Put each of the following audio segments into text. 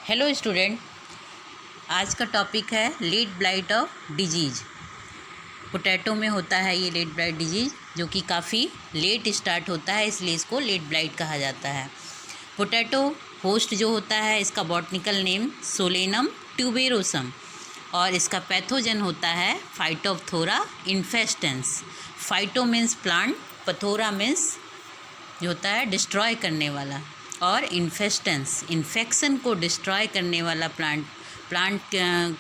Hello student, आज का topic है late blight of disease. Potato में होता है ये लेट ब्लाइट डिजीज़, जो कि काफ़ी लेट स्टार्ट होता है, इसलिए इसको लेट ब्लाइट कहा जाता है। पोटैटो होस्ट जो होता है, इसका बॉटनिकल नेम सोलेनम ट्यूबेरोसम, और इसका पैथोजन होता है phytophthora infestans. Phyto means plant, phthora means जो होता है डिस्ट्रॉय करने वाला, और इन्फेस्टेंस इन्फेक्शन को डिस्ट्रॉय करने वाला प्लांट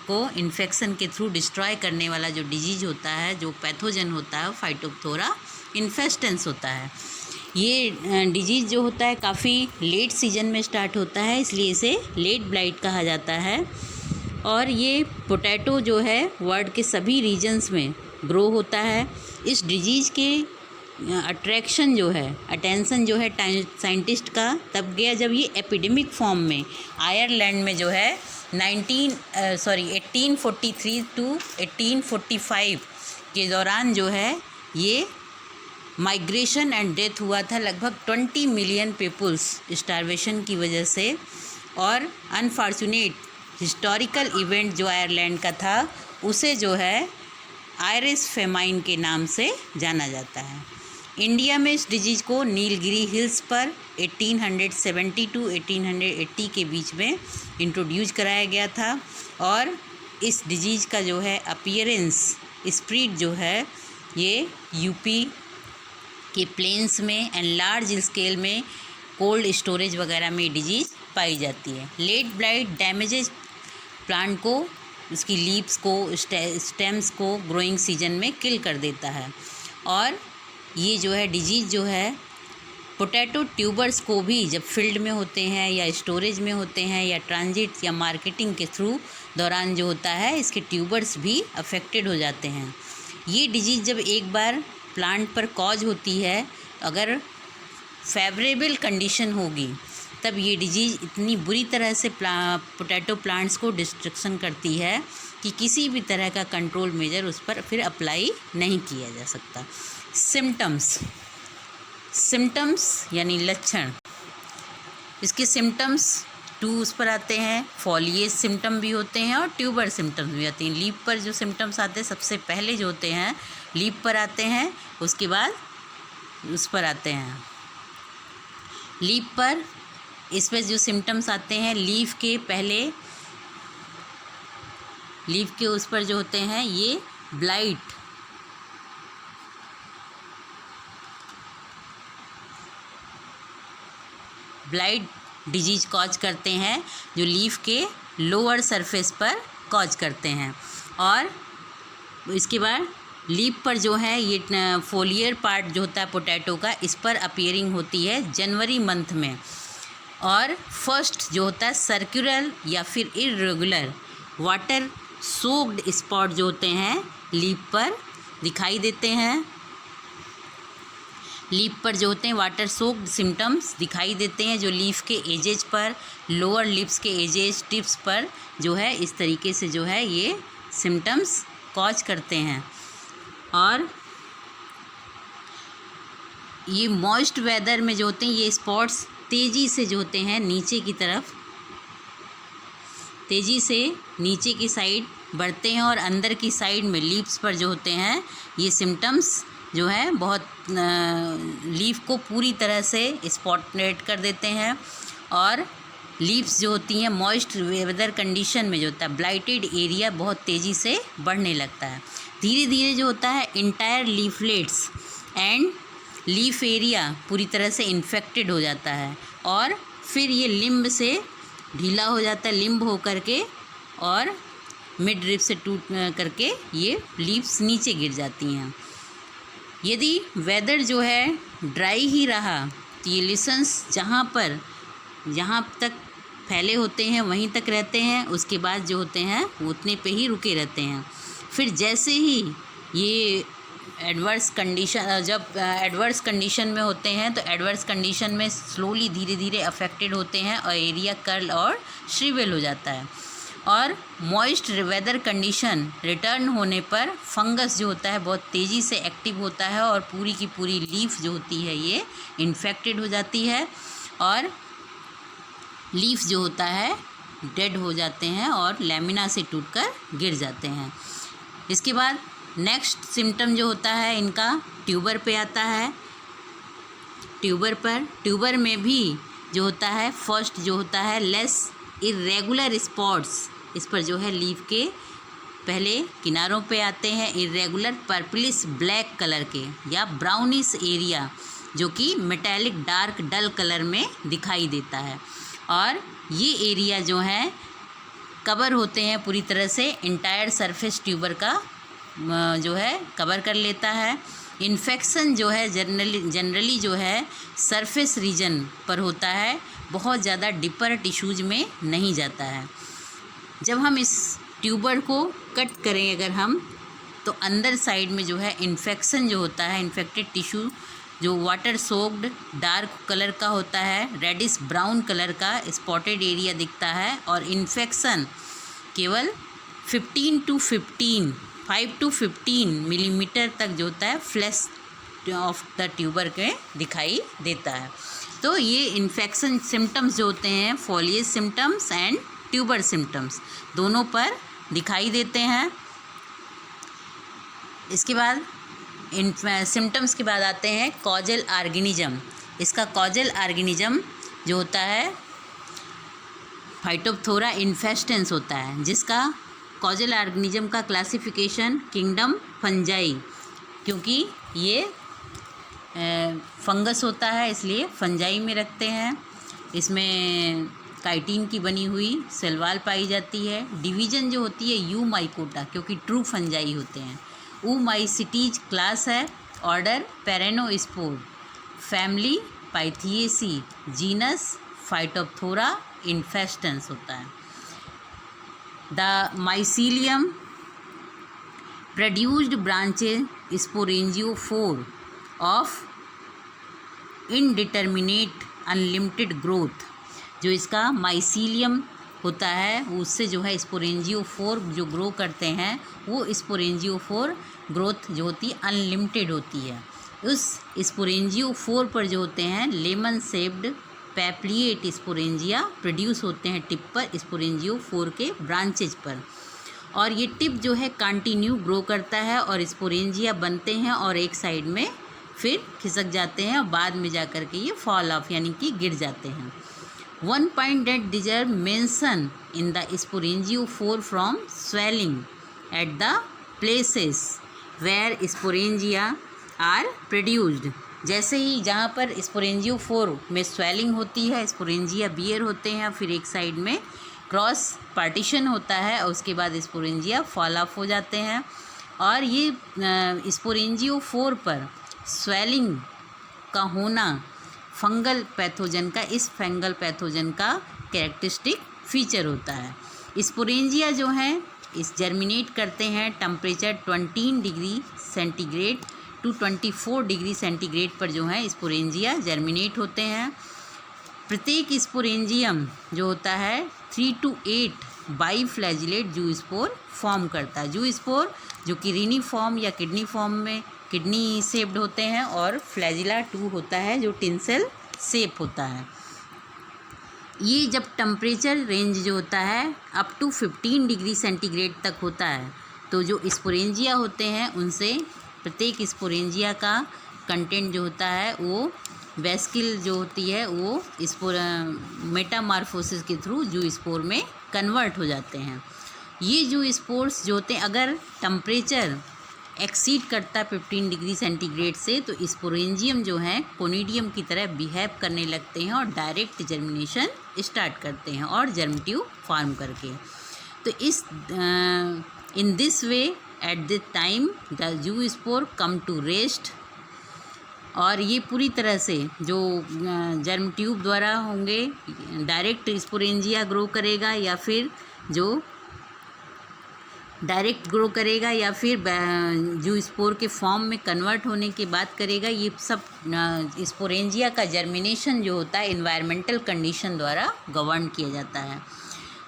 को इन्फेक्शन के थ्रू डिस्ट्रॉय करने वाला जो डिजीज़ होता है, जो पैथोजन होता है, फाइटोप्थोरा इन्फेस्टेंस होता है। ये डिजीज़ जो होता है काफ़ी लेट सीजन में स्टार्ट होता है, इसलिए इसे लेट ब्लाइट कहा जाता है। और ये पोटैटो जो है वर्ल्ड के सभी रीजन्स में ग्रो होता है। इस डिजीज़ के अट्रैक्शन जो है, अटेंशन जो है साइंटिस्ट का तब गया जब ये एपिडेमिक फॉर्म में आयरलैंड में जो है 1843 टू 1845 के दौरान जो है ये माइग्रेशन एंड डेथ हुआ था लगभग 20 मिलियन पीपल्स स्टारवेशन की वजह से। और अनफॉर्चुनेट हिस्टोरिकल इवेंट जो आयरलैंड का था, उसे जो है आयरिश फेमाइन के नाम से जाना जाता है। इंडिया में इस डिजीज़ को नीलगिरी हिल्स पर 1870 टू 1880 के बीच में इंट्रोड्यूस कराया गया था। और इस डिजीज़ का जो है अपीयरेंस स्प्रेड जो है ये यूपी के प्लेन्स में एंड लार्ज स्केल में कोल्ड स्टोरेज वगैरह में डिजीज़ पाई जाती है। लेट ब्लाइट डैमेजेज प्लांट को, उसकी लीव्स को, स्टेम्स को ग्रोइंग सीजन में किल कर देता है। और ये जो है डिजीज़ जो है पोटैटो ट्यूबर्स को भी जब फील्ड में होते हैं या स्टोरेज में होते हैं या ट्रांजिट या मार्केटिंग के थ्रू दौरान जो होता है, इसके ट्यूबर्स भी अफेक्टेड हो जाते हैं। ये डिजीज़ जब एक बार प्लांट पर कॉज होती है, अगर फेवरेबल कंडीशन होगी तब ये डिजीज़ इतनी बुरी तरह से पोटैटो प्लांट्स को डिस्ट्रक्शन करती है कि किसी भी तरह का कंट्रोल मेजर उस पर फिर अप्लाई नहीं किया जा सकता। सिम्टम्स यानी लक्षण, इसके सिम्टम्स उस पर आते हैं। फॉलिएज सिम्टम भी होते हैं और ट्यूबर सिम्टम्स भी आते हैं। लीफ पर जो सिम्टम्स आते हैं सबसे पहले जो होते हैं लीफ पर आते हैं, उसके बाद उस पर आते हैं लीफ पर। इस पर जो सिम्टम्स आते हैं लीफ के पहले, लीफ के उस पर जो होते हैं ये ब्लाइट डिजीज कॉज करते हैं, जो लीफ के लोअर सरफेस पर कॉज करते हैं। और इसके बाद लीफ पर जो है ये फोलियर पार्ट जो होता है पोटैटो का, इस पर अपीयरिंग होती है जनवरी मंथ में। और फर्स्ट जो होता है सर्कुलर या फिर इरेगुलर वाटर सोक्ड स्पॉट जो होते हैं लीफ पर दिखाई देते हैं। लीफ पर जो होते हैं वाटर सोक्ड सिम्टम्स दिखाई देते हैं, जो लीफ के एजेज पर, लोअर लिप्स के एजेज टिप्स पर जो है इस तरीके से जो है ये सिम्टम्स कॉज करते हैं। और ये मॉइस्ट वेदर में जो होते हैं ये स्पॉट्स तेज़ी से जो होते हैं नीचे की तरफ, तेज़ी से नीचे की साइड बढ़ते हैं, और अंदर की साइड में लीव्स पर जो होते हैं ये सिम्टम्स जो है बहुत लीफ को पूरी तरह से स्पॉटलेट कर देते हैं। और लीव्स जो होती हैं मॉइस्ट वेदर कंडीशन में जो होता है ब्लाइटेड एरिया बहुत तेज़ी से बढ़ने लगता है। धीरे धीरे जो होता है entire leaflets and leaf area पूरी तरह से इन्फेक्टेड हो जाता है, और फिर ये लिम्ब से ढीला हो जाता है, लिम्ब हो करके, और मिड रिब से टूट करके ये लीव्स नीचे गिर जाती हैं। यदि वेदर जो है ड्राई ही रहा तो ये लिसन्स जहाँ तक फैले होते हैं वहीं तक रहते हैं, उसके बाद जो होते हैं वो उतने पे ही रुके रहते हैं। फिर जैसे ही ये एडवर्स कंडीशन, जब एडवर्स कंडीशन में होते हैं तो एडवर्स कंडीशन में स्लोली धीरे धीरे अफेक्टेड होते हैं और एरिया कर्ल और श्रिवेल हो जाता है। और मॉइस्ट वेदर कंडीशन रिटर्न होने पर फंगस जो होता है बहुत तेज़ी से एक्टिव होता है, और पूरी की पूरी लीफ जो होती है ये इन्फेक्टेड हो जाती है, और लीफ जो होता है डेड हो जाते हैं और लेमिना से टूटकर गिर जाते हैं। इसके बाद नेक्स्ट सिम्टम जो होता है इनका ट्यूबर पे आता है। ट्यूबर में भी जो होता है फर्स्ट जो होता है लेस इरेगुलर स्पॉट्स, इस पर जो है लीफ के पहले किनारों पे आते हैं इरेगुलर पर्पलिश ब्लैक कलर के या ब्राउनिश एरिया जो कि मेटेलिक डार्क डल कलर में दिखाई देता है। और ये एरिया जो है कवर होते हैं पूरी तरह से, इंटायर सरफेस ट्यूबर का जो है कवर कर लेता है। इन्फेक्शन जो है जनरली जो है सरफेस रीजन पर होता है, बहुत ज़्यादा डीपर टिश्यूज में नहीं जाता है। जब हम इस ट्यूबर को कट करें अगर हम, तो अंदर साइड में जो है इन्फेक्शन जो होता है, इन्फेक्टेड टिश्यू जो वाटर सोक्ड डार्क कलर का होता है, रेडिश ब्राउन कलर का स्पॉटेड एरिया दिखता है। और इन्फेक्शन केवल 5 to 15 मिलीमीटर तक जो होता है फ्लैश ऑफ द ट्यूबर के दिखाई देता है। तो ये इन्फेक्शन सिम्टम्स जो होते हैं foliage symptoms and tuber symptoms दोनों पर दिखाई देते हैं। इसके बाद सिम्टम्स के बाद आते हैं कॉजल ऑर्गेनिज्म। इसका कॉजल ऑर्गेनिज्म जो होता है फाइटोप्थोरा इन्फेस्टेंस होता है, जिसका कॉजल ऑर्गेनिज्म का क्लासिफिकेशन किंगडम फंजाई, क्योंकि ये फंगस होता है इसलिए फंजाई में रखते हैं। इसमें काइटिन की बनी हुई सेलवाल पाई जाती है। डिवीज़न जो होती है यू माइकोटा, क्योंकि ट्रू फंजाई होते हैं। ऊमाइसिटीज क्लास है, order peronospora, family pythiaceae, genus phytophthora infestans होता है। The mycelium produced branches sporangiophore of indeterminate unlimited growth. जो इसका माइसीलियम होता है उससे जो है स्पोरेंजियोफोर जो ग्रो करते हैं, वो स्पोरेंजियोफोर ग्रोथ जो होती है अनलिमिटेड होती है। उस स्पोरेंजियोफोर पर जो होते हैं लेमन शेप्ड पैप्लिएट स्पोरेंजिया प्रोड्यूस होते हैं टिप पर स्पोरेंजियोफोर के ब्रांचेज पर। और ये टिप जो है कंटिन्यू ग्रो करता है और स्पोरेंजिया बनते हैं और एक साइड में फिर खिसक जाते हैं और बाद में जा कर के ये फॉल ऑफ यानी कि गिर जाते हैं। One point that deserve mention in the sporangiophore from swelling at the places where sporangia are produced। जैसे ही जहाँ पर स्पोरेंजियोफोर में स्वेलिंग होती है, स्पोरेंजिया बियर होते हैं, फिर एक साइड में क्रॉस पार्टीशन होता है और उसके बाद स्पोरेंजिया फॉल ऑफ हो जाते हैं। और ये स्पोरेंजियोफोर पर स्वेलिंग का होना फंगल पैथोजन का कैरेक्टरिस्टिक फीचर होता है। स्पोरेंजिया जो है इस जर्मिनेट करते हैं temperature 20 degree centigrade to 24 degree centigrade पर जो है स्पोरेंजिया जर्मिनेट होते हैं। प्रत्येक स्पोरेंजियम जो होता है 3 to 8 बाईफ्लैजिलेट जूस्पोर फॉर्म करता है। जूस्पोर जो कि रिनी फॉर्म या किडनी फॉर्म में किडनी शेप्ड होते हैं, और फ्लैजिला 2 होता है जो टिंसल शेप होता है। ये जब टेम्परेचर रेंज जो होता है अप टू 15 डिग्री सेंटीग्रेड तक होता है, तो जो स्पोरेंजिया होते हैं उनसे प्रत्येक स्पोरेंजिया का कंटेंट जो होता है वो वेस्किल जो होती है वो स्पोर मेटामार्फोसिस के थ्रू जू स्पोर में कन्वर्ट हो जाते हैं। ये जू स्पोर्स जो होते हैं अगर टेम्परेचर एक्सीड करता है 15 डिग्री सेंटीग्रेड से, तो स्पोरेंजियम जो है कोनिडियम की तरह बिहेव करने लगते हैं और डायरेक्ट जर्मिनेशन स्टार्ट करते हैं और जर्म ट्यूब फॉर्म करके। तो इस in this way at the time the zoospore come to rest. और ये पूरी तरह से जो जर्म ट्यूब द्वारा होंगे, डायरेक्ट स्पोरेंजिया ग्रो करेगा या फिर जो डायरेक्ट ग्रो करेगा या फिर जो स्पोर के फॉर्म में कन्वर्ट होने की बात करेगा। ये सब स्पोरेंजिया का जर्मिनेशन जो होता है इन्वायरमेंटल कंडीशन द्वारा गवर्न किया जाता है।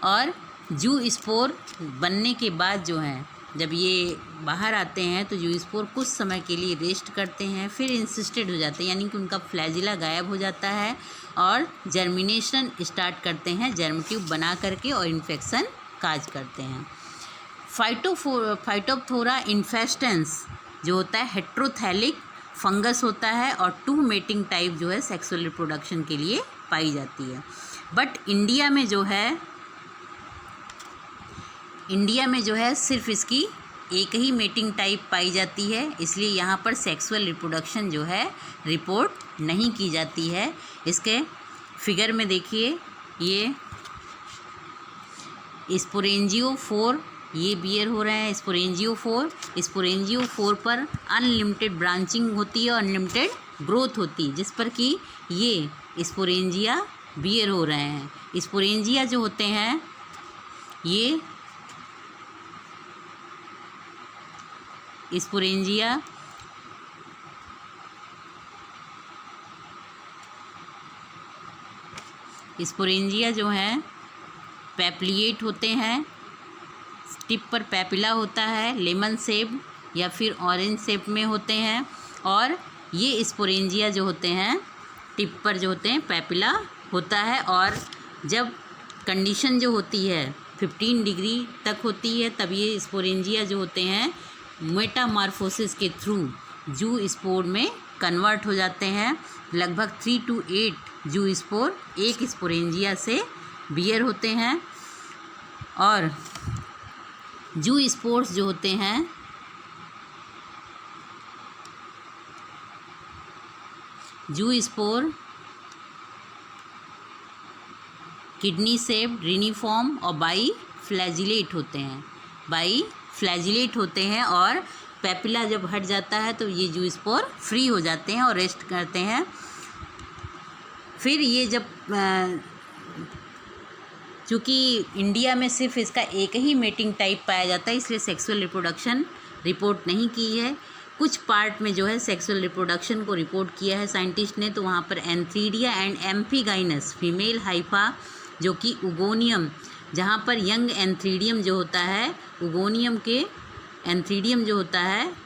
और जू स्पोर बनने के बाद जो है जब ये बाहर आते हैं तो जूस्पोर कुछ समय के लिए रेस्ट करते हैं, फिर इंसिस्टेड हो जाते हैं, यानी कि उनका फ्लैजिला गायब हो जाता है और जर्मिनेशन स्टार्ट करते हैं जर्म ट्यूब बना करके और इन्फेक्शन काज करते हैं। फाइटोप्थोरा इन्फेस्टेंस जो होता है हेट्रोथैलिक फंगस होता है और 2 मेटिंग टाइप जो है सेक्सुअल रिप्रोडक्शन के लिए पाई जाती है। बट इंडिया में जो है सिर्फ इसकी एक ही मेटिंग टाइप पाई जाती है, इसलिए यहाँ पर सेक्सुअल रिप्रोडक्शन जो है रिपोर्ट नहीं की जाती है। इसके फिगर में देखिए, ये स्पोरेंजियोफोर ये बियर हो रहा है, स्पोरेंजियोफोर पर अनलिमिटेड ब्रांचिंग होती है और अनलिमिटेड ग्रोथ होती है, जिस पर कि ये स्पोरेंजिया बियर हो रहे हैं। स्पोरेंजिया जो होते हैं ये स्पोरेंजिया जो हैं पैप्लिएट होते हैं, टिप पर पैपिला होता है, लेमन शेप या फिर ऑरेंज शेप में होते हैं, और ये स्पोरेंजिया जो होते हैं टिप पर जो होते हैं पैपिला होता है। और जब कंडीशन जो होती है 15 डिग्री तक होती है, तब ये स्पोरेंजिया जो होते हैं मेटामॉर्फोसिस के थ्रू जू स्पोर में कन्वर्ट हो जाते हैं। लगभग 3 to 8 जू स्पोर एक स्पोरेंजिया से बियर होते हैं। और जू स्पोर्स जो होते हैं जू स्पोर किडनी शेप्ड, रिनीफॉर्म और बाई फ्लैजिलेट होते हैं और पैपिला जब हट जाता है तो ये जू स्पोर फ्री हो जाते हैं और रेस्ट करते हैं। फिर ये जब चूँकि इंडिया में सिर्फ इसका एक ही मेटिंग टाइप पाया जाता है, इसलिए सेक्सुअल रिप्रोडक्शन रिपोर्ट नहीं की है। कुछ पार्ट में जो है सेक्सुअल रिप्रोडक्शन को रिपोर्ट किया है साइंटिस्ट ने, तो वहाँ पर एंथ्रीडिया एंड एम्फीगाइनस फीमेल हाइफा जो कि उगोनियम, जहाँ पर यंग एंथ्रीडियम जो होता है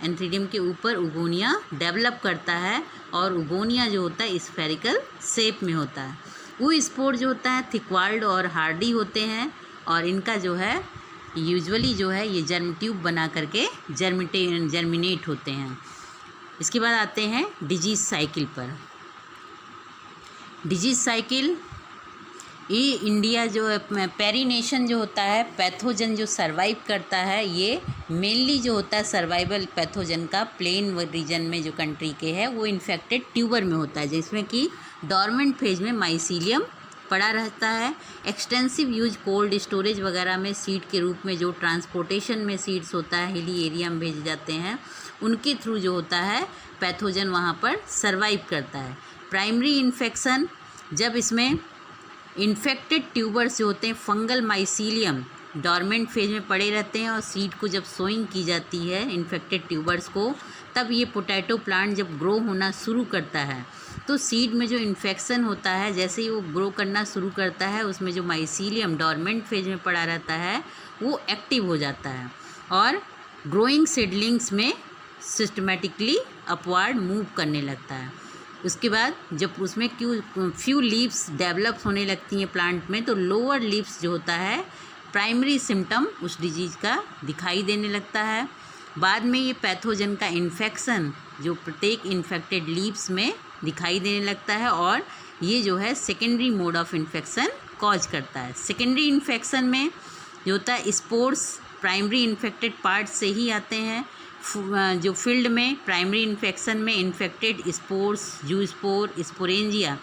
एंथ्रीडियम के ऊपर उगोनिया डेवलप करता है और उगोनिया जो होता है स्फेरिकल शेप में होता है। वो स्पोर जो होता है थिकवाल्ड और हार्डी होते हैं और इनका जो है यूजुअली जो है ये जर्म ट्यूब बना करके जर्मिनेट होते हैं। इसके बाद आते हैं डिजीज़ साइकिल पर। डिजीज़ साइकिल ये इंडिया जो पेरिनेशन जो होता है पैथोजन जो सर्वाइव करता है, ये मेनली जो होता है सर्वाइवल पैथोजन का प्लेन रीजन में जो कंट्री के है वो इन्फेक्टेड ट्यूबर में होता है, जिसमें कि डॉर्मेंट फेज में माइसीलियम पड़ा रहता है। एक्सटेंसिव यूज कोल्ड स्टोरेज वगैरह में सीड के रूप में जो ट्रांसपोर्टेशन में सीड्स होता है हिली एरिया में भेजे जाते हैं, उनके थ्रू जो होता है पैथोजन वहाँ पर सर्वाइव करता है। प्राइमरी इन्फेक्शन, जब इसमें इन्फेक्टेड ट्यूबर्स जो होते हैं फंगल माइसीलियम डॉर्मेंट फेज में पड़े रहते हैं और सीड को जब सोइंग की जाती है इन्फेक्टेड ट्यूबर्स को, तब ये पोटैटो प्लांट जब ग्रो होना शुरू करता है तो सीड में जो इन्फेक्शन होता है जैसे ही वो ग्रो करना शुरू करता है उसमें जो माइसीलियम डॉर्मेंट फेज में पड़ा रहता है वो एक्टिव हो जाता है और ग्रोइंग सीडलिंग्स में सिस्टमेटिकली अपवार्ड मूव करने लगता है। उसके बाद जब उसमें फ्यू लीव्स डेवलप होने लगती हैं प्लांट में, तो लोअर लीव्स जो होता है प्राइमरी सिम्टम उस डिजीज़ का दिखाई देने लगता है। बाद में ये पैथोजन का इन्फेक्शन जो प्रत्येक इन्फेक्टेड लीव्स में दिखाई देने लगता है और ये जो है secondary mode of infection cause करता है। सेकेंडरी इन्फेक्शन में जो होता है स्पोर्स प्राइमरी इन्फेक्टेड पार्ट से ही आते हैं। जो फील्ड में प्राइमरी इन्फेक्शन में इन्फेक्टेड स्पोर्स जू स्पोर स्पोरेंजिया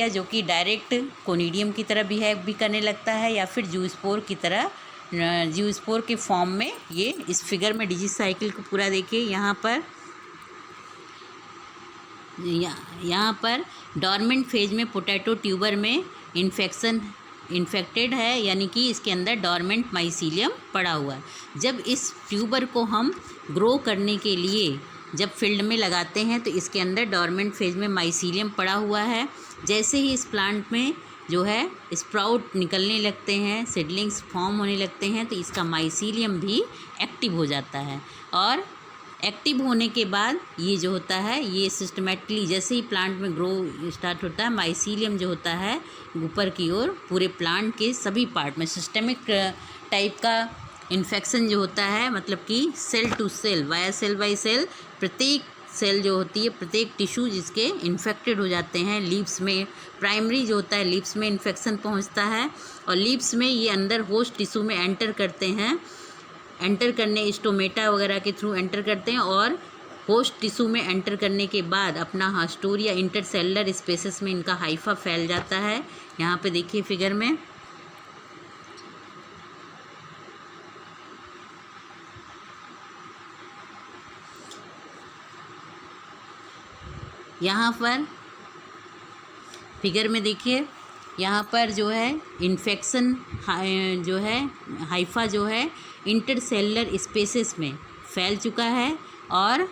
जो कि डायरेक्ट कोनिडियम की तरह बिहेव भी करने लगता है या फिर जू स्पोर की तरह जू स्पोर के फॉर्म में। ये इस फिगर में डिजीज साइकिल को पूरा देखिए। यहाँ पर डॉर्मेंट फेज में पोटैटो ट्यूबर में इन्फेक्टेड है, यानी कि इसके अंदर डॉर्मेंट माइसीलियम पड़ा हुआ है। जब इस ट्यूबर को हम ग्रो करने के लिए जब फील्ड में लगाते हैं तो इसके अंदर डॉर्मेंट फेज में माइसीलियम पड़ा हुआ है। जैसे ही इस प्लांट में जो है स्प्राउट निकलने लगते हैं, सीडलिंग्स फॉर्म होने लगते हैं, तो इसका माइसीलियम भी एक्टिव हो जाता है। और एक्टिव होने के बाद ये जो होता है ये सिस्टमेटिकली जैसे ही प्लांट में ग्रो स्टार्ट होता है, माइसीलियम जो होता है ऊपर की ओर पूरे प्लांट के सभी पार्ट में सिस्टेमिक टाइप का इन्फेक्शन जो होता है, मतलब कि cell to cell via cell by cell प्रत्येक सेल जो होती है, प्रत्येक टिश्यू जिसके इन्फेक्टेड हो जाते हैं। लीव्स में प्राइमरी जो होता है लीव्स में इन्फेक्शन पहुंचता है और लीव्स में ये अंदर होस्ट टिश्यू में एंटर करते हैं, एंटर करने स्टोमेटा वगैरह के थ्रू एंटर करते हैं और होस्ट टिश्यू में एंटर करने के बाद अपना हास्टोर या इंटरसेलुलर स्पेसेस में इनका हाइफा फैल जाता है। यहाँ पे देखिए फिगर में यहाँ पर फिगर में देखिए, यहाँ पर जो है इन्फेक्शन जो है हाइफा जो है इंटरसेलुलर स्पेसेस में फैल चुका है और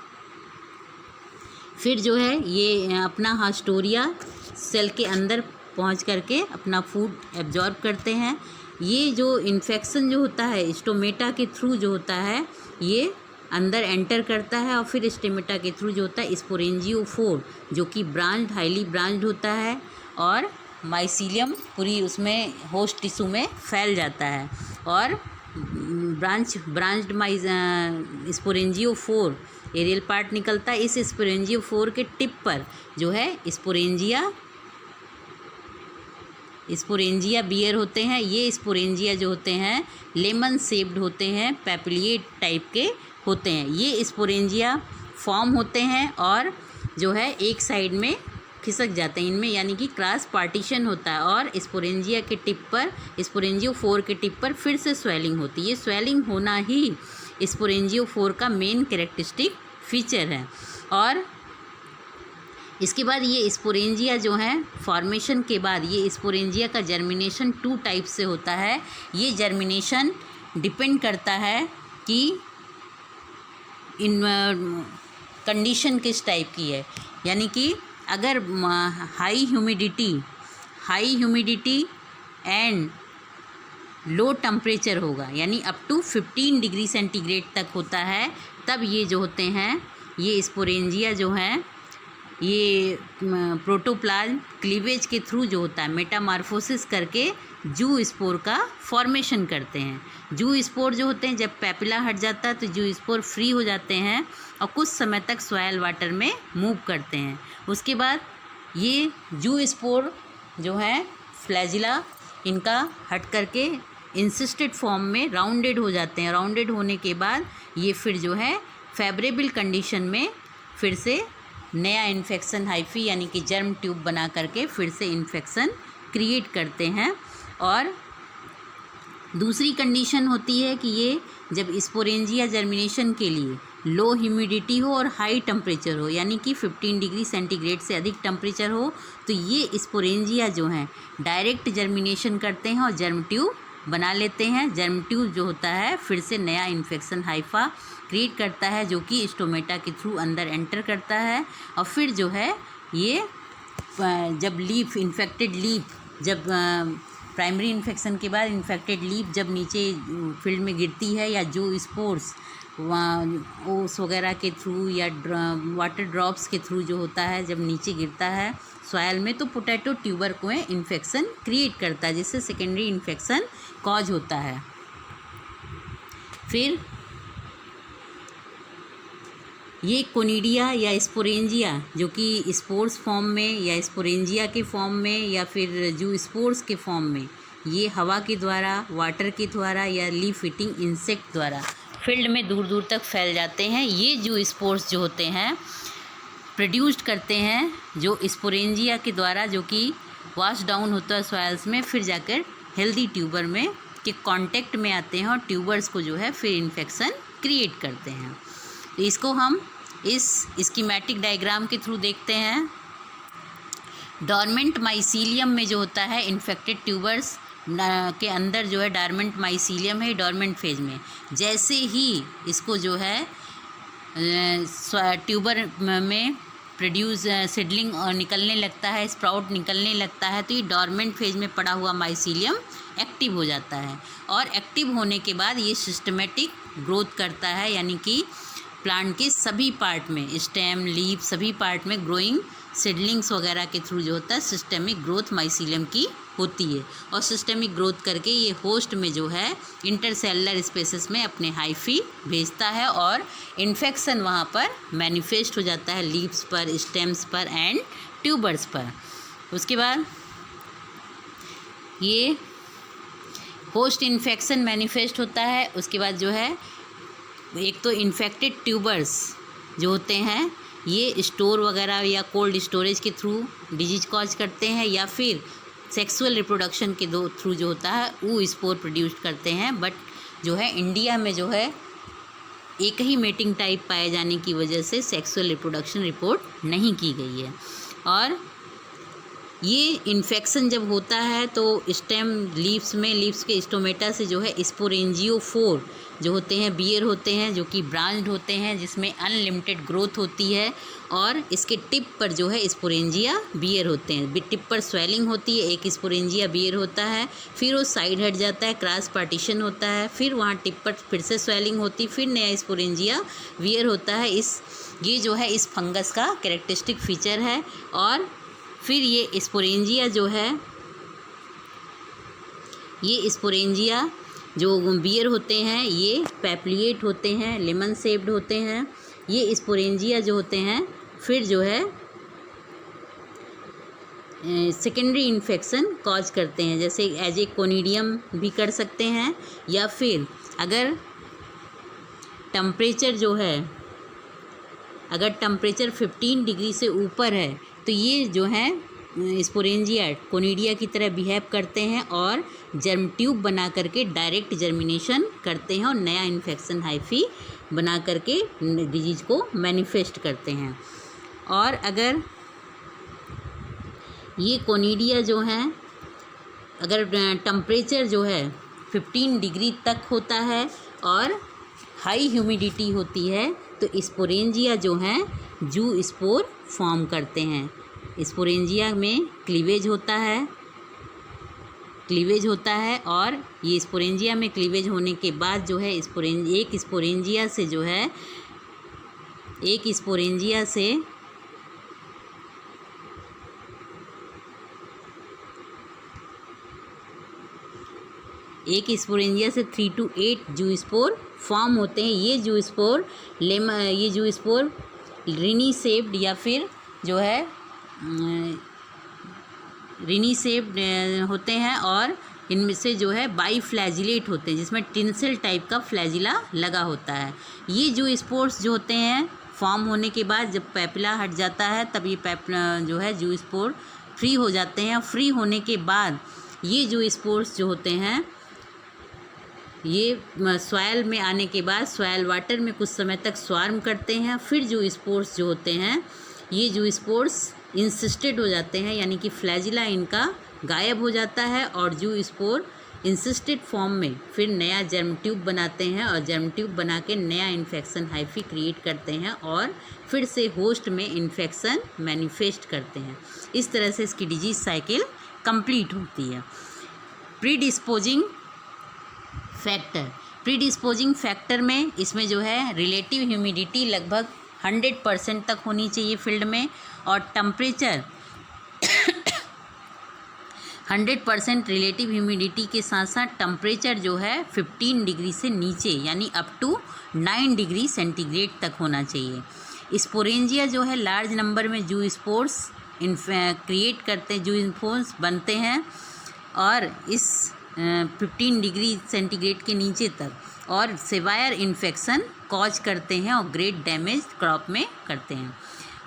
फिर जो है ये अपना हास्टोरिया सेल के अंदर पहुँच करके अपना फूड एब्जॉर्ब करते हैं। ये जो इन्फेक्शन जो होता है स्टोमेटा के थ्रू जो होता है ये अंदर एंटर करता है और फिर स्टोमेटा के थ्रू जो होता है स्पोरेंजियोफोर जो कि ब्रांच्ड हाईली ब्रांच्ड होता है और माइसीलियम पूरी उसमें होस्ट टिश्यू में फैल जाता है और ब्रांच्ड स्पोरेंजियोफोर एरियल पार्ट निकलता है। इस स्पोरेंजियोफोर के टिप पर जो है स्पोरेंजिया बियर होते हैं। ये स्पोरेंजिया जो होते हैं लेमन शेप्ड होते हैं, पैपिलिएट टाइप के होते हैं। ये स्पोरेंजिया फॉर्म होते हैं और जो है एक साइड में खिसक जाते हैं इनमें, यानी कि क्रॉस पार्टीशन होता है और स्पोरेंजिया के टिप पर स्पोरेंजियोफोर के टिप पर फिर से स्वेलिंग होती है। ये स्वेलिंग होना ही स्पोरेंजियोफोर का मेन कैरेक्टरिस्टिक फीचर है। और इसके बाद ये स्पोरेंजिया जो है फॉर्मेशन के बाद ये स्पोरेंजिया का जर्मिनेशन 2 टाइप से होता है। ये जर्मिनेशन डिपेंड करता है कि इन कंडीशन किस टाइप की है, यानी कि अगर high humidity and low temperature होगा, यानी अप टू 15 डिग्री सेंटीग्रेड तक होता है, तब ये जो होते हैं ये स्पोरेंजिया जो हैं ये प्रोटोप्लाज्म क्लीवेज के थ्रू जो होता है मेटामॉर्फोसिस करके जू स्पोर का फॉर्मेशन करते हैं। जू स्पोर जो होते हैं जब पैपिला हट जाता है तो जू स्पोर फ्री हो जाते हैं और कुछ समय तक सॉइल वाटर में मूव करते हैं। उसके बाद ये जू स्पोर जो है फ्लैजिला इनका हट करके इंसिस्टेड फॉर्म में राउंडेड हो जाते हैं। राउंडेड होने के बाद ये फिर जो है फेवरेबल कंडीशन में फिर से नया इन्फेक्शन हाइफी यानी कि जर्म ट्यूब बना करके फिर से इन्फेक्शन क्रिएट करते हैं। और दूसरी कंडीशन होती है कि ये जब स्पोरेंजिया जर्मिनेशन के लिए लो ह्यूमिडिटी हो और हाई टेम्परेचर हो, यानी कि 15 डिग्री सेंटीग्रेड से अधिक टेम्परेचर हो, तो ये स्पोरेंजिया जो हैं डायरेक्ट जर्मिनेशन करते हैं और जर्म ट्यूब बना लेते हैं। जर्म ट्यूब जो होता है फिर से नया इन्फेक्शन हाइफा क्रिएट करता है जो कि स्टोमेटा के थ्रू अंदर एंटर करता है और फिर जो है ये जब लीफ इन्फेक्टेड लीफ जब प्राइमरी इन्फेक्शन के बाद इन्फेक्टेड लीफ जब नीचे फील्ड में गिरती है या जो स्पोर्स ओस वगैरह के थ्रू या वाटर ड्रॉप्स के थ्रू जो होता है जब नीचे गिरता है सॉयल में, तो पोटैटो ट्यूबर को इन्फेक्शन क्रिएट करता है जिससे सेकेंडरी इन्फेक्शन कॉज होता है। फिर ये कोनिडिया या स्पोरेंजिया जो कि स्पोर्स फॉर्म में या स्पोरेंजिया के फॉर्म में या फिर जू स्पोर्स के फॉर्म में ये हवा के द्वारा, वाटर के द्वारा या लीफ ईटिंग इंसेक्ट द्वारा फील्ड में दूर दूर तक फैल जाते हैं। ये जू स्पोर्स जो होते हैं प्रोड्यूस्ड करते हैं जो स्पोरेंजिया के द्वारा जो कि वॉश डाउन होता है सॉइल्स में, फिर जाकर हेल्दी ट्यूबर में के कांटेक्ट में आते हैं और ट्यूबर्स को जो है फिर इन्फेक्शन क्रिएट करते हैं। तो इसको हम इस स्कीमेटिक डायग्राम के थ्रू देखते हैं। डॉर्मेंट माइसीलियम में जो होता है इन्फेक्टेड ट्यूबर्स के अंदर जो है डॉर्मेंट माइसीलियम है डॉर्मेंट फेज में। जैसे ही इसको जो है ट्यूबर में प्रोड्यूस सीडलिंग निकलने लगता है, स्प्राउट निकलने लगता है, तो ये डॉर्मेंट फेज में पड़ा हुआ माइसीलियम एक्टिव हो जाता है। और एक्टिव होने के बाद ये सिस्टमेटिक ग्रोथ करता है, यानी कि प्लांट के सभी पार्ट में, स्टेम, लीफ, सभी पार्ट में ग्रोइंग सीडलिंग्स वगैरह के थ्रू जो होता है सिस्टेमिक ग्रोथ माइसीलियम की होती है। और सिस्टेमिक ग्रोथ करके ये होस्ट में जो है इंटरसेलुलर स्पेसेस में अपने हाइफी भेजता है और इन्फेक्शन वहाँ पर मैनिफेस्ट हो जाता है लीव्स पर, स्टेम्स पर एंड ट्यूबर्स पर। उसके बाद ये होस्ट इन्फेक्शन मैनिफेस्ट होता है। उसके बाद जो है एक तो इन्फेक्टेड ट्यूबर्स जो होते हैं ये स्टोर वगैरह या कोल्ड स्टोरेज के थ्रू डिजीज कॉज करते हैं, या फिर सेक्सुअल रिप्रोडक्शन के थ्रू जो होता है वो स्पोर प्रोड्यूस करते हैं। बट जो है इंडिया में जो है एक ही मेटिंग टाइप पाए जाने की वजह से सेक्सुअल रिप्रोडक्शन रिपोर्ट नहीं की गई है। और ये इन्फेक्शन जब होता है तो स्टेम लीव्स में, लीव्स के स्टोमेटा से जो है स्पोरेंजियोफोर जो होते हैं, बियर होते हैं, जो कि ब्रांच्ड होते हैं, जिसमें अनलिमिटेड ग्रोथ होती है। और इसके टिप पर जो है स्पोरेंजिया बियर होते हैं। टिप पर स्वेलिंग होती है, एक स्पोरेंजिया बियर होता है, फिर वो साइड हट जाता है, क्रॉस पार्टीशन होता है, फिर वहाँ टिप पर फिर से स्वेलिंग होती, फिर नया स्पोरेंजिया बियर होता है। ये जो है इस फंगस का कैरेक्टरिस्टिक फीचर है। और फिर ये स्पोरेंजिया जो है, ये स्पोरेंजिया जो बियर होते हैं ये पैप्लिएट होते हैं, लेमन शेप्ड होते हैं। ये स्पोरेंजिया जो होते हैं फिर जो है सेकेंडरी इन्फेक्शन कॉज करते हैं, जैसे एज ए कोनिडियम भी कर सकते हैं, या फिर अगर टेम्परेचर जो है, अगर टेम्परेचर 15 डिग्री से ऊपर है तो ये जो है स्पोरेंजिया कोनिडिया की तरह बिहेव करते हैं और जर्म ट्यूब बना करके डायरेक्ट जर्मिनेशन करते हैं और नया इन्फेक्शन हाइफी बना करके डिजीज को मैनिफेस्ट करते हैं। और अगर ये कोनिडिया जो हैं, अगर टेम्परेचर जो है 15 डिग्री तक होता है और हाई ह्यूमिडिटी होती है तो स्पोरेंजिया जो हैं जू स्पोर फॉर्म करते हैं। स्पोरेंजिया में क्लीवेज होता है और ये स्पोरेंजिया में क्लीवेज होने के बाद जो है एक स्पोरेंजिया से 3 to 8 जू स्पोर फॉर्म होते हैं। ये जू स्पोर रिनी शेप्ड या फिर जो है रिनी शेप्ड होते हैं और इनमें से जो है बाईफ्लैजिलेट होते हैं, जिसमें टिंसल टाइप का फ्लैजिला लगा होता है। ये जो स्पोर्स जो होते हैं फॉर्म होने के बाद जब पैपिला हट जाता है तब ये जो है जू स्पोर फ्री हो जाते हैं। फ्री होने के बाद ये जो स्पोर्स जो होते हैं ये सॉइल में आने के बाद सॉइल वाटर में कुछ समय तक स्वार्म करते हैं। फिर जो स्पोर्स जो होते हैं ये जो स्पोर्स इंसिस्टेड हो जाते हैं, यानी कि फ्लैजिला इनका गायब हो जाता है और जो स्पोर इंसिस्टेड फॉर्म में फिर नया जर्म ट्यूब बनाते हैं और जर्म ट्यूब बना के नया इन्फेक्शन हाइफी क्रिएट करते हैं और फिर से होस्ट में इन्फेक्शन मैनिफेस्ट करते हैं। इस तरह से इसकी डिजीज साइकिल कंप्लीट होती है। प्रीडिस्पोजिंग फैक्टर में इसमें जो है रिलेटिव ह्यूमिडिटी लगभग 100% तक होनी चाहिए फील्ड में, और टेम्परेचर 100% रिलेटिव ह्यूमिडिटी के साथ साथ टेम्परेचर जो है 15 डिग्री से नीचे यानी अप टू 9 डिग्री सेंटीग्रेड तक होना चाहिए। स्पोरेंजिया जो है लार्ज नंबर में जू स्पोर्स क्रिएट करते हैं, जू स्पोर्स बनते हैं और इस 15 डिग्री सेंटीग्रेड के नीचे तक और सेवायर इन्फेक्शन कॉज करते हैं और ग्रेट डैमेज क्रॉप में करते हैं।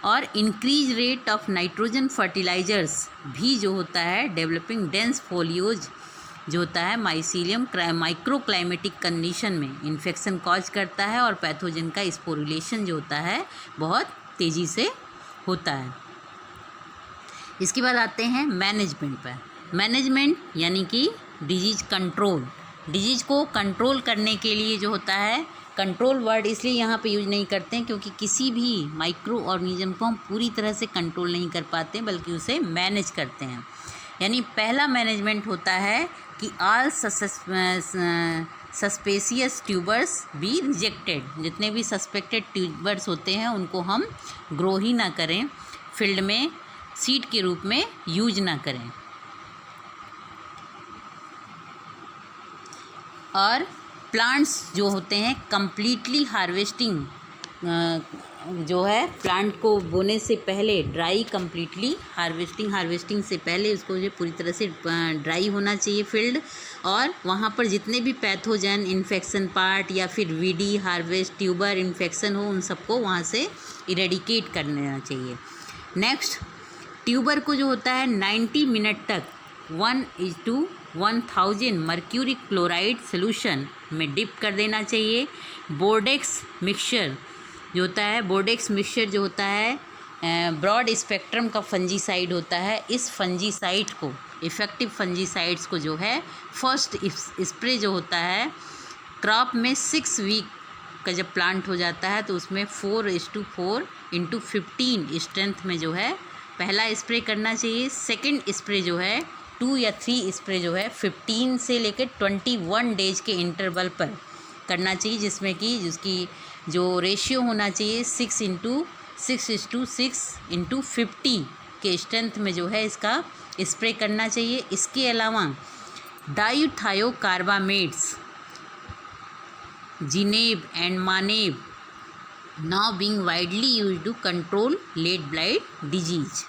और increase rate of nitrogen fertilisers भी जो होता है डेवलपिंग डेंस फोलियोज जो होता है माइसीलियम माइक्रो क्लाइमेटिक कंडीशन में इन्फेक्शन कॉज करता है और पैथोजन का स्पोरुलेशन जो होता है बहुत तेज़ी से होता है। इसके बाद आते हैं मैनेजमेंट पर। मैनेजमेंट यानी कि डिजीज कंट्रोल। डिजीज को कंट्रोल करने के लिए जो होता है कंट्रोल वर्ड इसलिए यहाँ पे यूज नहीं करते हैं क्योंकि किसी भी माइक्रो ऑर्गेनिज्म को हम पूरी तरह से कंट्रोल नहीं कर पाते बल्कि उसे मैनेज करते हैं। यानी पहला मैनेजमेंट होता है कि all suspicious tubers be rejected, जितने भी सस्पेक्टेड ट्यूबर्स होते हैं उनको हम ग्रो ही ना करें, फील्ड में सीड के रूप में यूज ना करें। और प्लांट्स जो होते हैं कंप्लीटली हार्वेस्टिंग, जो है प्लांट को बोने से पहले ड्राई कंप्लीटली हार्वेस्टिंग से पहले उसको जो पूरी तरह से ड्राई होना चाहिए फील्ड, और वहाँ पर जितने भी पैथोजन इन्फेक्शन पार्ट या फिर वीडी हार्वेस्ट ट्यूबर इन्फेक्शन हो उन सबको वहाँ से इरेडिकेट कर लेना चाहिए। नेक्स्ट, ट्यूबर को जो होता है 90 मिनट तक 1:1000 मर्क्यूरी क्लोराइड सोल्यूशन में डिप कर देना चाहिए। बोर्डेक्स मिक्सचर जो होता है, बोर्डेक्स मिक्सचर जो होता है ब्रॉड स्पेक्ट्रम का फंजीसाइड होता है। इस फंजीसाइड को, इफ़ेक्टिव फंजीसाइड्स को जो है फर्स्ट स्प्रे जो होता है क्रॉप में 6 वीक का जब प्लांट हो जाता है तो उसमें 4:4:15 स्ट्रेंथ में जो है पहला स्प्रे करना चाहिए। सेकंड स्प्रे जो है 2 या 3 स्प्रे जो है 15 से लेकर 21 डेज के इंटरवल पर करना चाहिए, जिसमें कि जिसकी जो रेशियो होना चाहिए 6:6:50 के स्ट्रेंथ में जो है इसका स्प्रे करना चाहिए। इसके अलावा dithiocarbamates, zineb and maneb now being widely used to control late blight disease.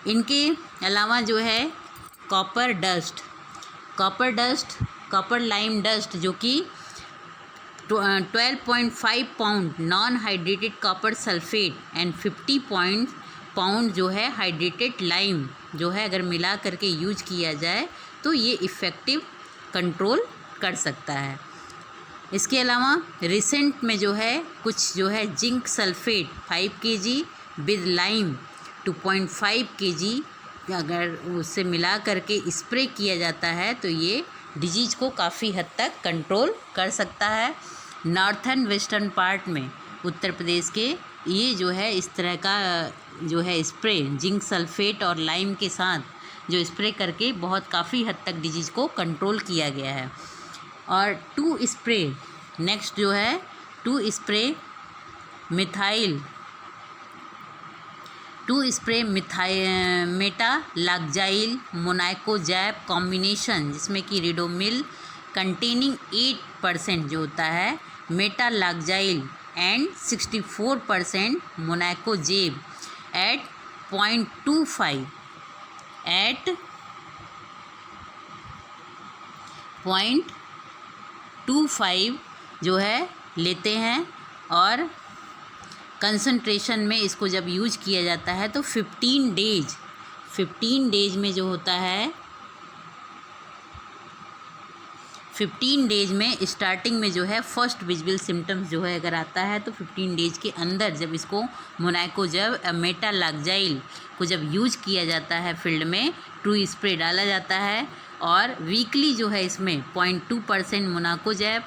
इनके अलावा जो है कॉपर लाइम डस्ट जो कि 12.5 pound non hydrated copper sulphate and 50 pound जो है हाइड्रेटेड लाइम जो है अगर मिला करके यूज किया जाए तो ये इफ़ेक्टिव कंट्रोल कर सकता है। इसके अलावा रिसेंट में जो है कुछ जो है zinc sulphate 5 kg with lime 2.5 kg अगर उससे मिला करके स्प्रे किया जाता है तो ये डिजीज़ को काफ़ी हद तक कंट्रोल कर सकता है। नॉर्थर्न वेस्टर्न पार्ट में उत्तर प्रदेश के ये जो है इस तरह का जो है स्प्रे जिंक सल्फेट और लाइम के साथ जो स्प्रे करके बहुत काफ़ी हद तक डिजीज़ को कंट्रोल किया गया है। और 2 स्प्रे नेक्स्ट जो है 2 स्प्रे मेटालाक्जाइल मोनाकोजैब कॉम्बिनेशन, जिसमें कि रिडोमिल कंटेनिंग 8% जो होता है मेटालाक्जाइल एंड 64% मोनाकोजेब एट 0.25 जो है लेते हैं। और कंसंट्रेशन में इसको जब यूज किया जाता है तो 15 डेज में जो होता है 15 डेज में स्टार्टिंग में जो है फर्स्ट विजिबल सिम्टम्स जो है अगर आता है तो 15 डेज के अंदर जब इसको मोनाकोजब मेटालाक्जाइल को जब यूज किया जाता है फील्ड में 2 स्प्रे डाला जाता है। और वीकली जो है इसमें 0.2% मोनाकोजैब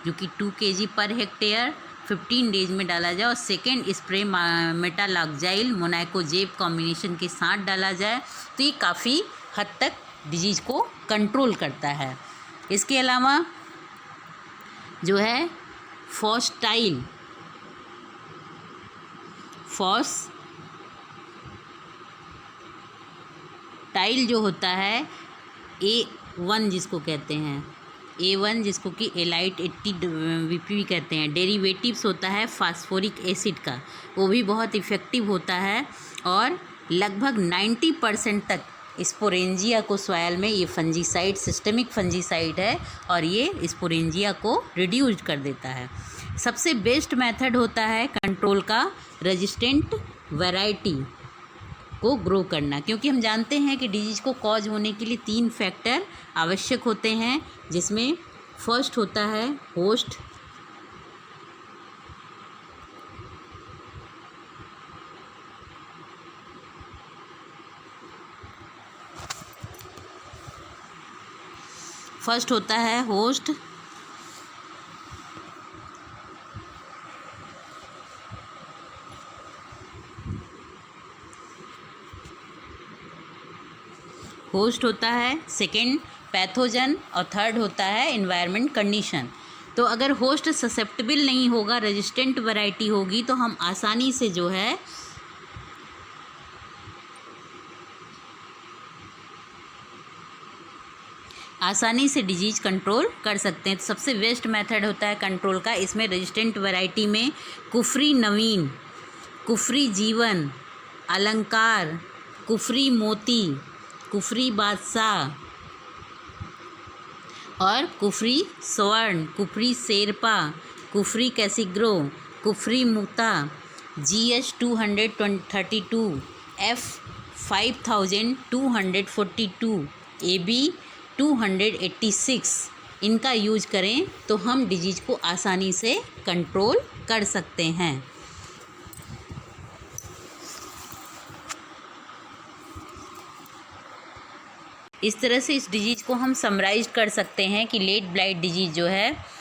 जो कि 2 kg पर हेक्टेयर 15 डेज में डाला जाए और सेकेंड स्प्रे मेटालाक्जाइल मोनाकोजेब कॉम्बिनेशन के साथ डाला जाए तो ये काफ़ी हद तक डिजीज़ को कंट्रोल करता है। इसके अलावा जो है फॉस्टाइल जो होता है A1 जिसको कहते हैं A1 जिसको कि एलाइट 80 VP भी कहते हैं, डेरिवेटिव्स होता है फास्फोरिक एसिड का, वो भी बहुत इफ़ेक्टिव होता है। और लगभग 90% तक स्पोरेंजिया को सॉइल में ये फंजीसाइड सिस्टमिक फंजीसाइड है और ये स्पोरेंजिया को रिड्यूस कर देता है। सबसे बेस्ट मेथड होता है कंट्रोल का रेजिस्टेंट वैरायटी को ग्रो करना, क्योंकि हम जानते हैं कि डिजीज़ को कॉज होने के लिए 3 फैक्टर आवश्यक होते हैं, जिसमें फर्स्ट होता है होस्ट, होस्ट होता है, सेकंड पैथोजन और थर्ड होता है एनवायरनमेंट कंडीशन। तो अगर होस्ट ससेप्टेबल नहीं होगा, रेजिस्टेंट वैरायटी होगी, तो हम आसानी से जो है डिजीज़ कंट्रोल कर सकते हैं। तो सबसे बेस्ट मेथड होता है कंट्रोल का। इसमें रेजिस्टेंट वैरायटी में कुफरी नवीन, कुफरी जीवन, अलंकार, कुफरी मोती, कुफरी बादशाह और कुफरी स्वर्ण, कुफरी शेरपा, कुफरी कैसिग्रो, कुफरी मुक्ता, GH 232, F 5242, AB 286, इनका यूज करें तो हम डिजीज को आसानी से कंट्रोल कर सकते हैं। इस तरह से इस डिजीज़ को हम समराइज कर सकते हैं कि लेट ब्लाइट डिजीज़ जो है,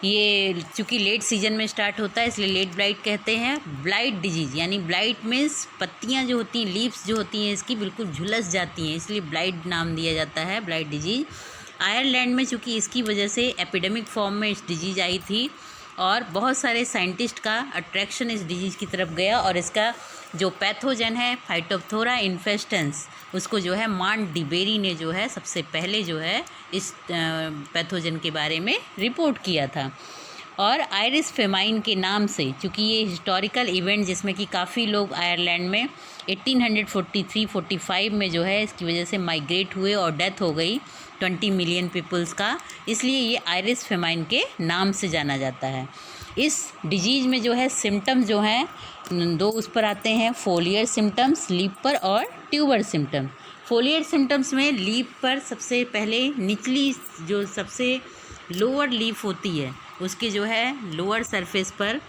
ये चूँकि लेट सीजन में स्टार्ट होता है इसलिए लेट ब्लाइट कहते हैं। ब्लाइट डिजीज़ यानी ब्लाइट मीन्स पत्तियां जो होती हैं, लीव्स जो होती हैं इसकी बिल्कुल झुलस जाती हैं, इसलिए ब्लाइट नाम दिया जाता है, ब्लाइट डिजीज़। आयरलैंड में चूँकि इसकी वजह से एपिडेमिक फॉर्म में इस डिजीज़ आई थी और बहुत सारे साइंटिस्ट का अट्रैक्शन इस डिजीज़ की तरफ गया और इसका जो पैथोजन है फाइटोप्थोरा इन्फेस्टेंस, उसको जो है मार्ट डिबेरी ने जो है सबसे पहले जो है इस पैथोजन के बारे में रिपोर्ट किया था। और आयरिस फेमाइन के नाम से, चूँकि ये हिस्टोरिकल इवेंट जिसमें कि काफ़ी लोग आयरलैंड में 1843-45 में जो है इसकी वजह से माइग्रेट हुए और डेथ हो गई 20 मिलियन पीपल्स का, इसलिए ये आयरिस फेमाइन के नाम से जाना जाता है। इस डिजीज़ में जो है सिम्टम्स जो हैं दो उस पर आते हैं, फोलियर सिम्टम्स लीफ पर और ट्यूबर सिम्टम। फोलियर सिम्टम्स में लीफ पर सबसे पहले निचली जो सबसे लोअर लीफ होती है उसके जो है लोअर सरफेस पर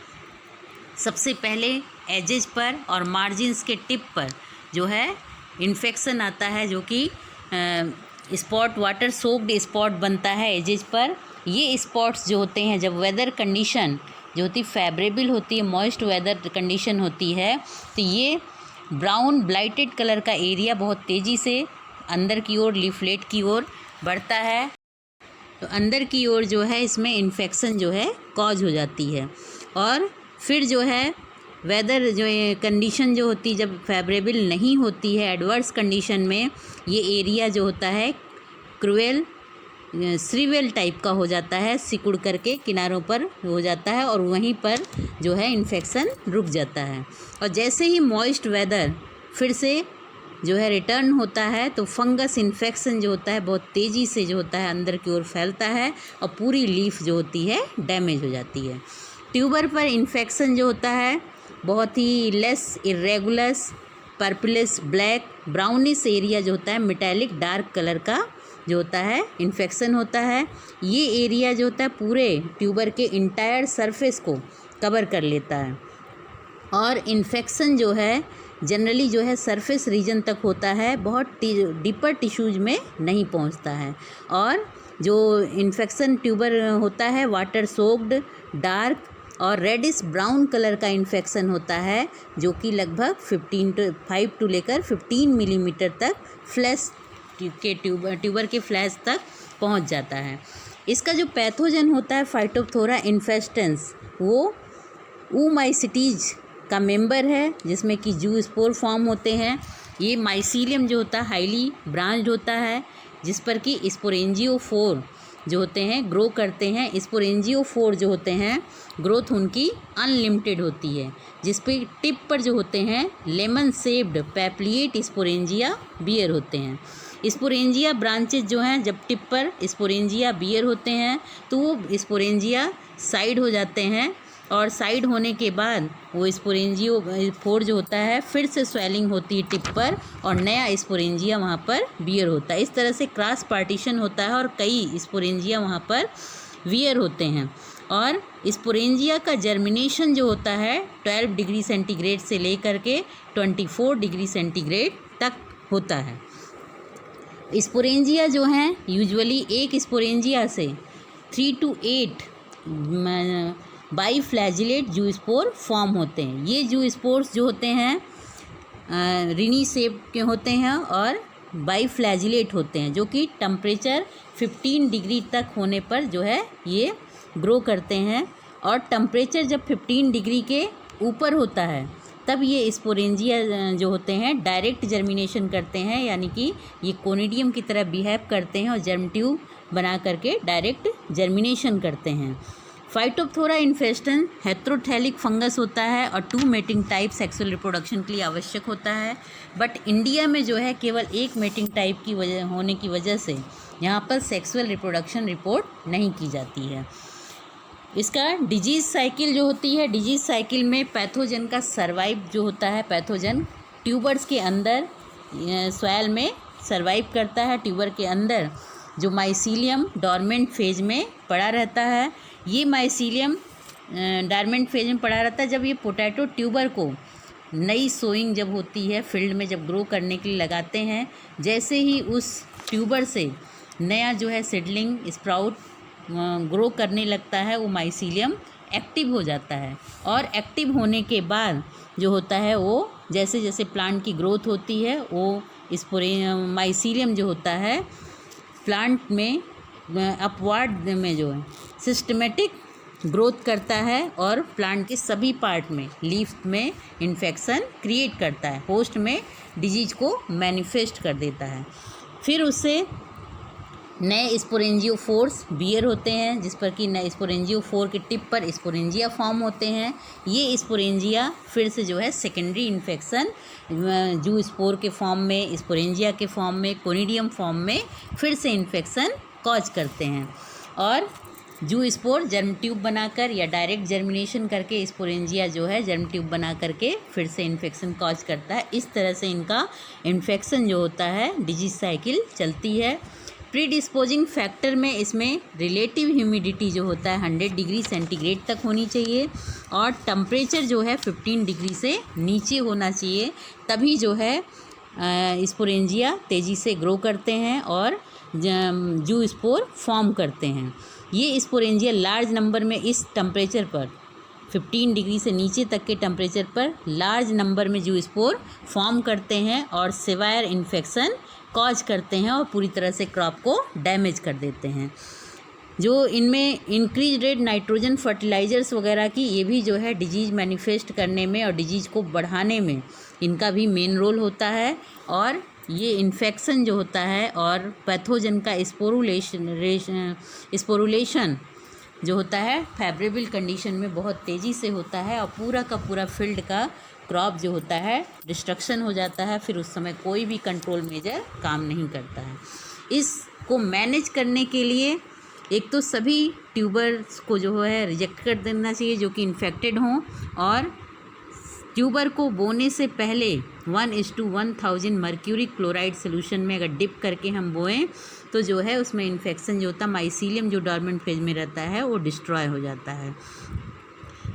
सबसे पहले एजेज पर और मार्जिन्स के टिप पर जो है इन्फेक्शन आता है, जो कि स्पॉट वाटर सोक्ड स्पॉट बनता है एजेज पर। ये स्पॉट्स जो होते हैं जब वेदर कंडीशन जो होती फेवरेबल होती है, मॉइस्ट वेदर कंडीशन होती है, तो ये ब्राउन ब्लाइटेड कलर का एरिया बहुत तेज़ी से अंदर की ओर लीफलेट की ओर बढ़ता है, तो अंदर की ओर जो है इसमें इन्फेक्शन जो है कॉज हो जाती है। और फिर जो है वेदर जो कंडीशन जो होती जब फेवरेबल नहीं होती है, एडवर्स कंडीशन में ये एरिया जो होता है क्रूएल श्रीवेल टाइप का हो जाता है, सिकुड़ करके किनारों पर हो जाता है और वहीं पर जो है इन्फेक्शन रुक जाता है। और जैसे ही मॉइस्ट वेदर फिर से जो है रिटर्न होता है तो फंगस इन्फेक्शन जो होता है बहुत तेज़ी से जो होता है अंदर की ओर फैलता है और पूरी लीफ जो होती है डैमेज हो जाती है। ट्यूबर पर इन्फेक्शन जो होता है बहुत ही less irregular purplish black brownish area जो होता है मेटालिक डार्क कलर का जो होता है इन्फेक्शन होता है। ये एरिया जो होता है पूरे ट्यूबर के इंटायर सरफेस को कवर कर लेता है और इन्फेक्शन जो है जनरली जो है सरफेस रीजन तक होता है, बहुत डीपर टिश्यूज में नहीं पहुंचता है। और जो इन्फेक्शन ट्यूबर होता है वाटर सोक्ड डार्क और रेडिश ब्राउन कलर का इन्फेक्शन होता है, जो कि लगभग 5 टू लेकर 15 मिलीमीटर तक फ्लैश के ट्यूबर के फ्लैश तक पहुंच जाता है। इसका जो पैथोजन होता है फाइटोप्थोरा इन्फेस्टेंस वो ऊमाइसिटीज का मेंबर है, जिसमें कि जूस्पोर फॉर्म होते हैं। ये माइसीलियम जो होता है हाईली ब्रांच्ड होता है, जिस पर कि स्पोरेंजियोफोर जो होते हैं ग्रो करते हैं। स्पोरेंजियोफोर जो होते हैं ग्रोथ उनकी अनलिमिटेड होती है, जिस पे टिप पर जो होते हैं लेमन शेप्ड पैप्लिएट स्पोरेंजिया बियर होते हैं। स्पोरेंजिया ब्रांचेज जो हैं जब टिप पर स्पोरेंजिया बियर होते हैं तो वो स्पोरेंजिया साइड हो जाते हैं और साइड होने के बाद वो स्पोरेंजियो फोर जो होता है फिर से स्वेलिंग होती है टिप पर और नया स्पोरेंजिया वहाँ पर बियर होता है। इस तरह से क्रॉस पार्टीशन होता है और कई स्पोरेंजिया वहाँ पर वियर होते हैं। और स्पोरेंजिया का जर्मिनेशन जो होता है 12 डिग्री सेंटीग्रेड से लेकर के 24 डिग्री सेंटीग्रेड तक होता है। स्पोरेंजिया जो हैं यूजुअली एक स्पोरेंजिया से 3 to 8 बाईफ्लैजिलेट जूस्पोर फॉर्म होते हैं। ये जूस्पोर्स जो होते हैं रिनी शेप के होते हैं और बाईफ्लैजिलेट होते हैं, जो कि टेम्परेचर 15 डिग्री तक होने पर जो है ये ग्रो करते हैं। और टेम्परेचर जब 15 डिग्री के ऊपर होता है तब ये स्पोरेंजिया जो होते हैं डायरेक्ट जर्मिनेशन करते हैं, यानी कि ये कोनिडियम की तरह बिहेव करते हैं और जर्म ट्यूब बना करके डायरेक्ट जर्मिनेशन करते हैं। फाइटोप्थोरा इन्फेस्टन हेटेरोथैलिक फंगस होता है और 2 मेटिंग टाइप सेक्सुअल रिप्रोडक्शन के लिए आवश्यक होता है। बट इंडिया में जो है केवल 1 मेटिंग टाइप की वजह होने की वजह से यहाँ पर सेक्सुअल रिप्रोडक्शन रिपोर्ट नहीं की जाती है। इसका डिजीज़ साइकिल जो होती है, डिजीज़ साइकिल में पैथोजन का सर्वाइव जो होता है, पैथोजन ट्यूबर्स के अंदर सॉइल में सर्वाइव करता है। ट्यूबर के अंदर जो माइसीलियम डॉर्मेंट फेज में पड़ा रहता है, ये माइसीलियम डॉर्मेंट फेज में पड़ा रहता है। जब ये पोटैटो ट्यूबर को नई सोइंग जब होती है, फील्ड में जब ग्रो करने के लिए लगाते हैं, जैसे ही उस ट्यूबर से नया जो है सीडलिंग स्प्राउट ग्रो करने लगता है, वो माइसीलियम एक्टिव हो जाता है। और एक्टिव होने के बाद जो होता है वो जैसे जैसे प्लांट की ग्रोथ होती है, वो इस माइसीलियम जो होता है प्लांट में अपवार्ड में जो है सिस्टमेटिक ग्रोथ करता है और प्लांट के सभी पार्ट में, लीफ में इन्फेक्शन क्रिएट करता है, होस्ट में डिजीज को मैनिफेस्ट कर देता है। फिर उससे नए स्पोरेंजियोफोर्स बियर होते हैं, जिस पर कि नए स्पोरेंजियोफोर के टिप पर स्पोरेंजिया फॉर्म होते हैं। ये स्पोरेंजिया फिर से जो है सेकेंडरी इन्फेक्शन जू स्पोर के फॉर्म में, स्पोरेंजिया के फॉर्म में, कोनिडियम फॉर्म में फिर से इन्फेक्शन कॉज करते हैं। और जू स्पोर जर्म ट्यूब बनाकर या डायरेक्ट जर्मिनेशन करके स्पोरेंजिया जो है जर्म ट्यूब बना करके फिर से इन्फेक्शन कॉज करता है। इस तरह से इनका इन्फेक्शन जो होता है डिजीज साइकिल चलती है। प्रीडिस्पोजिंग फैक्टर में इसमें रिलेटिव ह्यूमिडिटी जो होता है 100 डिग्री सेंटीग्रेड तक होनी चाहिए और टेम्परेचर जो है 15 डिग्री से नीचे होना चाहिए, तभी जो है स्पोरेंजिया तेज़ी से ग्रो करते हैं और जू स्पोर फॉर्म करते हैं। ये स्पोरेंजिया लार्ज नंबर में इस टेम्परेचर पर 15 डिग्री से नीचे तक के टेम्परेचर पर लार्ज नंबर में जू स्पोर फॉर्म करते हैं और सिवियर इन्फेक्शन कॉज करते हैं और पूरी तरह से क्रॉप को डैमेज कर देते हैं। जो इनमें इंक्रीज रेट नाइट्रोजन फर्टिलाइजर्स वगैरह की, ये भी जो है डिजीज़ मैनिफेस्ट करने में और डिजीज़ को बढ़ाने में इनका भी मेन रोल होता है। और ये इन्फेक्शन जो होता है और पैथोजन का स्पोरुलेशन जो होता है फेवरेबल कंडीशन में बहुत तेज़ी से होता है और पूरा का पूरा फील्ड का क्रॉप जो होता है डिस्ट्रक्शन हो जाता है। फिर उस समय कोई भी कंट्रोल मेजर काम नहीं करता है। इसको मैनेज करने के लिए एक तो सभी ट्यूबर्स को जो है रिजेक्ट कर देना चाहिए जो कि इन्फेक्टेड हों, और ट्यूबर को बोने से पहले 1:1000 मर्क्यूरी क्लोराइड सोल्यूशन में अगर डिप करके हम बोएं तो जो है उसमें इन्फेक्शन जो होता है माइसीलियम जो डॉर्मेंट फेज में रहता है वो डिस्ट्रॉय हो जाता है।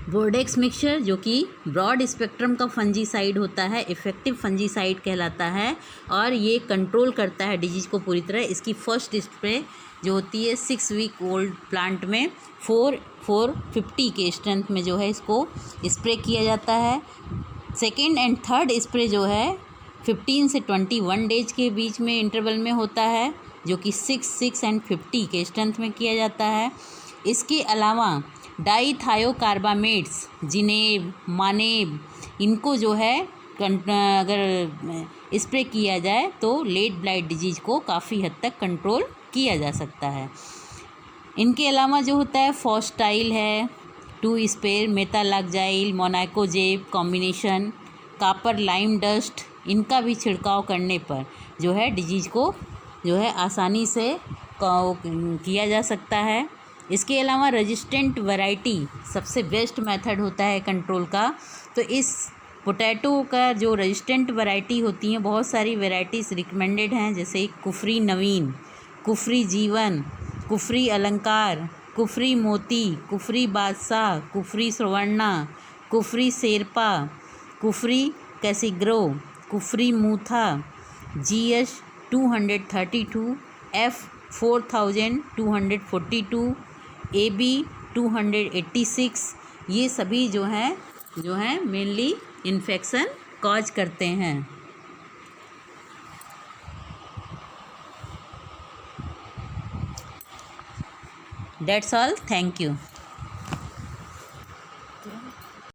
बोर्डेक्स मिक्सचर जो कि ब्रॉड स्पेक्ट्रम का फंजीसाइड होता है, इफ़ेक्टिव फंजीसाइड कहलाता है और ये कंट्रोल करता है डिजीज़ को पूरी तरह। इसकी फर्स्ट स्प्रे जो होती है 6 वीक ओल्ड प्लांट में 450 के स्ट्रेंथ में जो है इसको स्प्रे किया जाता है। सेकेंड एंड थर्ड स्प्रे जो है 15 से 21 डेज के बीच में इंटरवल में होता है, जो कि 6 एंड 50 के स्ट्रेंथ में किया जाता है। इसके अलावा डाईथायोकार्बामेट्स, जिनेब, मानेब, इनको जो है अगर स्प्रे किया जाए तो लेट ब्लाइट डिजीज़ को काफ़ी हद तक कंट्रोल किया जा सकता है। इनके अलावा जो होता है फॉस्टाइल है, 2 spray, metalaxyl, mancozeb combination, copper lime dust, इनका भी छिड़काव करने पर जो है डिजीज़ को जो है आसानी से किया जा सकता है। इसके अलावा रेजिस्टेंट वैरायटी सबसे बेस्ट मेथड होता है कंट्रोल का। तो इस पोटैटो का जो रेजिस्टेंट वैरायटी होती हैं, बहुत सारी वैरायटीज़ रिकमेंडेड हैं, जैसे कुफरी नवीन, कुफरी जीवन, कुफरी अलंकार, कुफरी मोती, कुफरी बादशाह, Kufri Swarna, Kufri Sherpa, Kufri कैसिग्रो, Kufri Mutha, GS 232, F 4242, AB 286, ये सभी जो हैं मेनली इन्फेक्शन कॉज करते हैं। That's all, thank you.